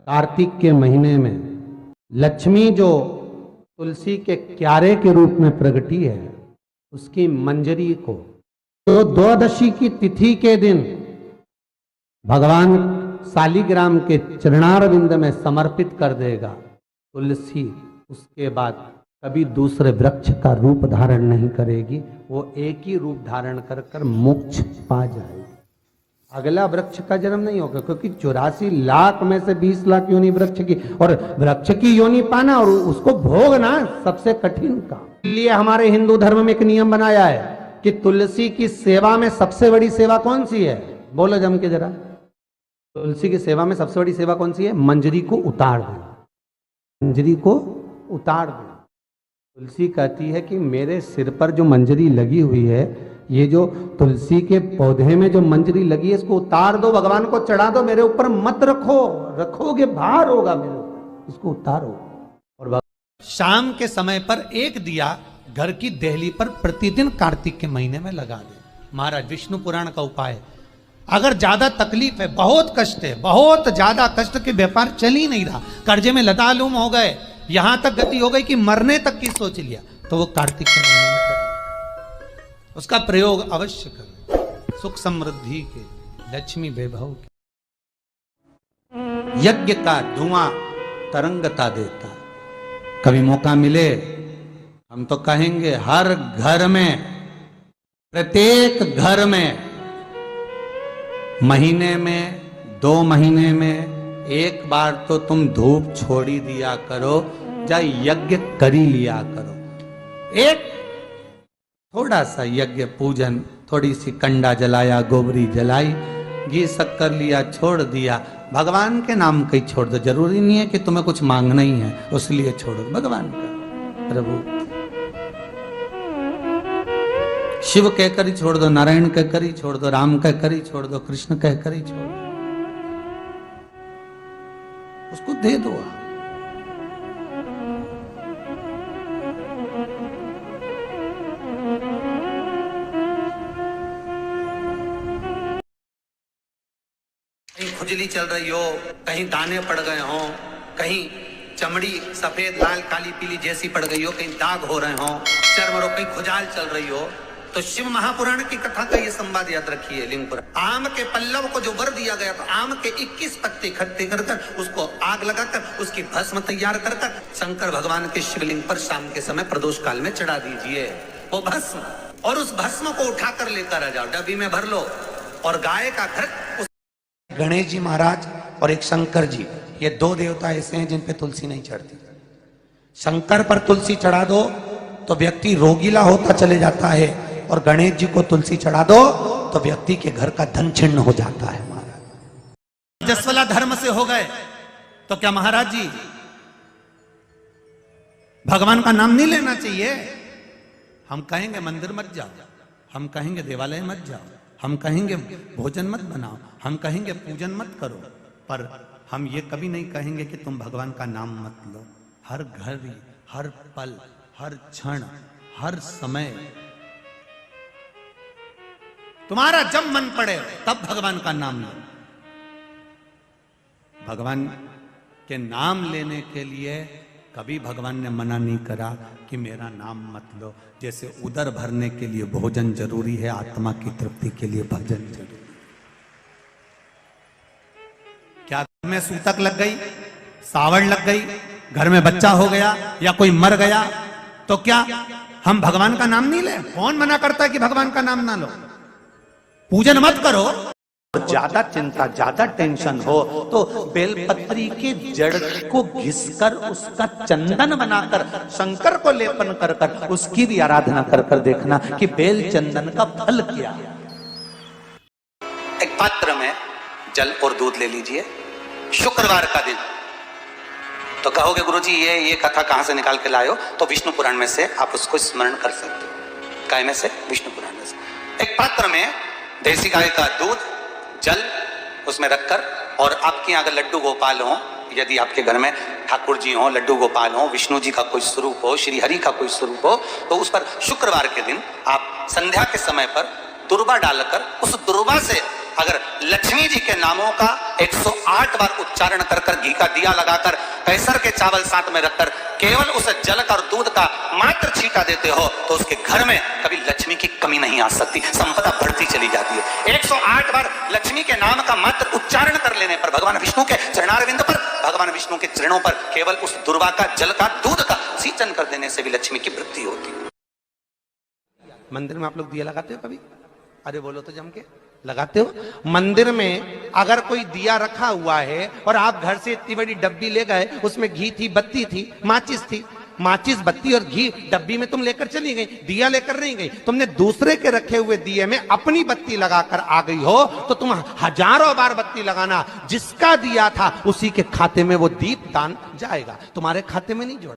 कार्तिक के महीने में लक्ष्मी जो तुलसी के क्यारे के रूप में प्रगटी है, उसकी मंजरी को तो द्वादशी की तिथि के दिन भगवान शालिग्राम के चरणारविंद में समर्पित कर देगा। तुलसी उसके बाद कभी दूसरे वृक्ष का रूप धारण नहीं करेगी, वो एक ही रूप धारण कर कर मोक्ष पा जाएगी। अगला वृक्ष का जन्म नहीं होगा, क्योंकि 84 लाख में से 20 लाख योनि वृक्ष की, और वृक्ष की योनि पाना और उसको भोगना सबसे कठिन काम। इसलिए हमारे हिंदू धर्म में एक नियम बनाया है कि तुलसी की सेवा में सबसे बड़ी सेवा कौन सी है? बोलो जम के जरा। तुलसी की सेवा में सबसे बड़ी सेवा कौन सी है? मंजरी को उतार देना, मंजरी को उतार देना। तुलसी कहती है कि मेरे सिर पर जो मंजरी लगी हुई है, ये जो तुलसी के पौधे में जो मंजरी लगी है, इसको उतार दो, भगवान को चढ़ा दो, मेरे ऊपर मत रखो, रखोगे भार होगा मेरे ऊपर, इसको उतारो। और शाम के समय पर एक दिया घर की देहली पर प्रतिदिन कार्तिक के महीने में लगा दे। महाराज विष्णु पुराण का उपाय। अगर ज्यादा तकलीफ है, बहुत कष्ट है, बहुत ज्यादा कष्ट के व्यापार चल ही नहीं रहा, कर्जे में लतालूम हो गए, यहां तक गति हो गई कि मरने तक की सोच लिया, तो वो कार्तिक के महीने में करें, उसका प्रयोग अवश्य करें। सुख समृद्धि के, लक्ष्मी वैभव के। यज्ञ का धुआं तरंगता देता। कभी मौका मिले हम तो कहेंगे हर घर में, प्रत्येक घर में महीने में, 2 महीने में एक बार तो तुम धूप छोड़ी दिया करो, या यज्ञ करी लिया करो। एक थोड़ा सा यज्ञ पूजन, थोड़ी सी कंडा जलाया, गोबरी जलाई, घी शक्कर लिया, छोड़ दिया, भगवान के नाम का ही छोड़ दो। जरूरी नहीं है कि तुम्हें कुछ मांगना ही है, उसलिए छोड़ो भगवान का। प्रभु शिव कहकर ही छोड़ दो, नारायण कहकर ही छोड़ दो, राम कहकर ही छोड़ दो, कृष्ण कहकर ही छोड़ दो, उसको दे दो। कहीं खुजली चल रही हो, कहीं दाने पड़ गए हो, कहीं चमड़ी सफेद लाल काली पीली जैसी पड़ गई हो, कहीं दाग हो रहे हो, चर्म रोग, कहीं खुजाल चल रही हो, तो शिव महापुराण की कथा का ये संवाद याद रखिए। लिंग पुराण। आम के पल्लव को जो वर दिया गया, तो आम के 21 पत्ते इकट्ठे कर उसको आग लगाकर उसकी भस्म तैयार कर शंकर भगवान के शिवलिंग पर शाम के समय प्रदोष काल में चढ़ा दीजिए वो भस्म, और उस भस्म को उठाकर लेकर आ जाओ, डब्बी में भर लो, और गाय का घर। गणेश जी महाराज और एक शंकर जी, ये 2 देवता ऐसे हैं जिन पे तुलसी नहीं चढ़ती। शंकर पर तुलसी चढ़ा दो तो व्यक्ति रोगीला होता चले जाता है, और गणेश जी को तुलसी चढ़ा दो तो व्यक्ति के घर का धन छिन्न हो जाता है। महाराज जसवला धर्म से हो गए तो क्या महाराज जी भगवान का नाम नहीं लेना चाहिए? हम कहेंगे मंदिर मत जाओ, हम कहेंगे देवालय मत जाओ, हम कहेंगे भोजन मत बनाओ, हम कहेंगे पूजन मत करो, पर हम ये कभी नहीं कहेंगे कि तुम भगवान का नाम मत लो। हर घड़ी, हर पल, हर क्षण, हर समय तुम्हारा जब मन पड़े तब भगवान का नाम लो। भगवान के नाम लेने के लिए कभी भगवान ने मना नहीं करा कि मेरा नाम मत लो। जैसे उदर भरने के लिए भोजन जरूरी है, आत्मा की तृप्ति के लिए भजन जरूरी। क्या घर में सूतक लग गई, सावड़ लग गई, घर में बच्चा हो गया या कोई मर गया, तो क्या हम भगवान का नाम नहीं ले? कौन मना करता है कि भगवान का नाम ना लो? पूजन मत करो। ज्यादा चिंता, ज्यादा टेंशन हो तो बेलपत्री के जड़ को घिसकर उसका चंदन बनाकर शंकर को लेपन कर कर उसकी भी आराधना कर कर देखना कि बेल चंदन का फल क्या। एक पात्र में जल और दूध ले लीजिए, शुक्रवार का दिन। तो कहोगे गुरुजी ये कथा कहां से निकाल के लाए हो? तो विष्णु पुराण में से आप उसको स्मरण कर सकते हो। काय में से? विष्णु पुराण में से। एक पात्र में देसी गाय का दूध, जल उसमें रखकर, और आपके यहाँ अगर लड्डू गोपाल हो, यदि आपके घर में ठाकुर जी हो, लड्डू गोपाल हो, विष्णु जी का कोई स्वरूप हो, श्री हरि का कोई स्वरूप हो, तो उस पर शुक्रवार के दिन आप संध्या के समय पर दुर्वा डालकर उस दुर्वा से अगर लक्ष्मी जी के नामों का 108 बार उच्चारण कर कर घी का दिया लगाकर कैसर के चावल साथ में रखकर केवल उस जल का और दूध का मात्र छींटा देते हो तो उसके घर में कभी लक्ष्मी की कमी नहीं आ सकती, संपदा बढ़ती चली जाती है। 108 बार लक्ष्मी के नाम का मात्र उच्चारण कर लेने पर भगवान विष्णु के चरणारविंद पर, भगवान विष्णु के चरणों पर केवल उस दुर्वा का जल का दूध का सिंचन कर देने से भी लक्ष्मी की वृद्धि होती है। मंदिर में आप लोग दिया लगाते हो कभी? अरे बोलो तो जम के, लगाते हो? मंदिर में अगर कोई दिया रखा हुआ है और आप घर से इतनी बड़ी डब्बी ले गए, उसमें घी थी, बत्ती थी, माचिस थी, माचिस बत्ती और घी डब्बी में तुम लेकर चली गई, दिया लेकर नहीं गई, तुमने दूसरे के रखे हुए दिए में अपनी बत्ती लगाकर आ गई हो तो तुम हजारों बार बत्ती लगाना, जिसका दिया था उसी के खाते में वो दीप दान जाएगा, तुम्हारे खाते में नहीं जोड़ा।